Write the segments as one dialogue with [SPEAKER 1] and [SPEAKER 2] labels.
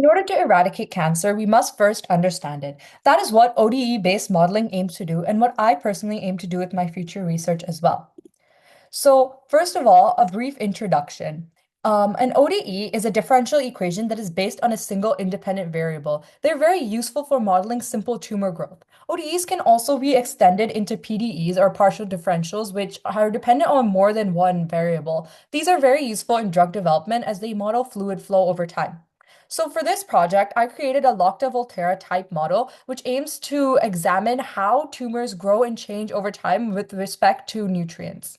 [SPEAKER 1] In order to eradicate cancer, we must first understand it. That is what ODE-based modeling aims to do, and what I personally aim to do with my future research as well. So, first of all, a brief introduction. An ODE is a differential equation that is based on a single independent variable. They're very useful for modeling simple tumor growth. ODEs can also be extended into PDEs or partial differentials, which are dependent on more than one variable. These are very useful in drug development as they model fluid flow over time. So for this project, I created a Locke-Volterra type model, which aims to examine how tumors grow and change over time with respect to nutrients.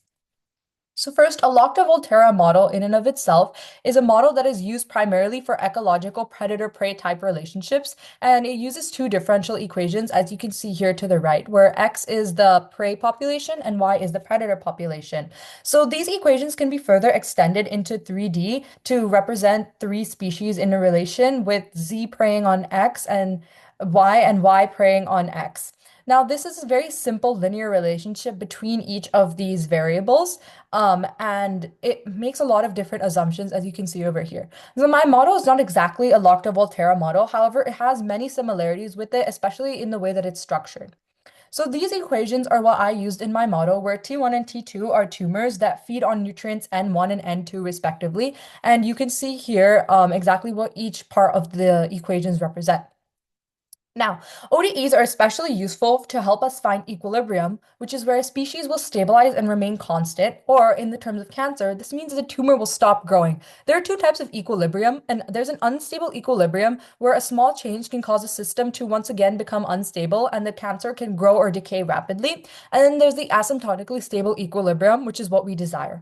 [SPEAKER 1] So first, a Locke-Volterra model in and of itself is a model that is used primarily for ecological predator-prey type relationships, and it uses two differential equations, as you can see here to the right, where X is the prey population and Y is the predator population. So these equations can be further extended into 3D to represent three species in a relation with Z preying on X and Y preying on X. Now, this is a very simple linear relationship between each of these variables, and it makes a lot of different assumptions, as you can see over here. So my model is not exactly a Locked-Volterra model. However, it has many similarities with it, especially in the way that it's structured. So these equations are what I used in my model, where T1 and T2 are tumors that feed on nutrients N1 and N2 respectively. And you can see here exactly what each part of the equations represent. Now, ODEs are especially useful to help us find equilibrium, which is where a species will stabilize and remain constant, or in the terms of cancer, this means the tumor will stop growing. There are two types of equilibrium, and there's an unstable equilibrium where a small change can cause a system to once again become unstable and the cancer can grow or decay rapidly. And then there's the asymptotically stable equilibrium, which is what we desire.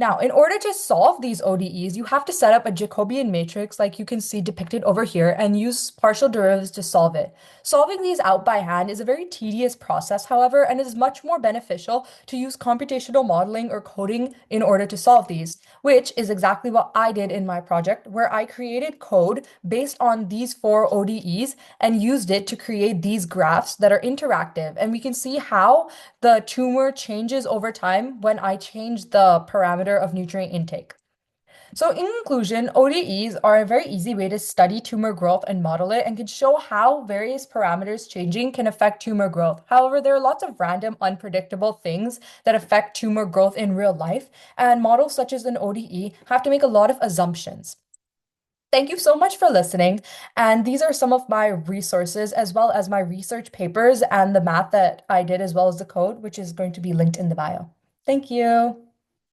[SPEAKER 1] Now, in order to solve these ODEs, you have to set up a Jacobian matrix like you can see depicted over here and use partial derivatives to solve it. Solving these out by hand is a very tedious process, however, and it is much more beneficial to use computational modeling or coding in order to solve these, which is exactly what I did in my project, where I created code based on these four ODEs and used it to create these graphs that are interactive. And we can see how the tumor changes over time when I change the parameter of nutrient intake. So in conclusion, ODEs are a very easy way to study tumor growth and model it and can show how various parameters changing can affect tumor growth. However, there are lots of random, unpredictable things that affect tumor growth in real life, and models such as an ODE have to make a lot of assumptions. Thank you so much for listening. And these are some of my resources, as well as my research papers and the math that I did, as well as the code, which is going to be linked in the bio. Thank you.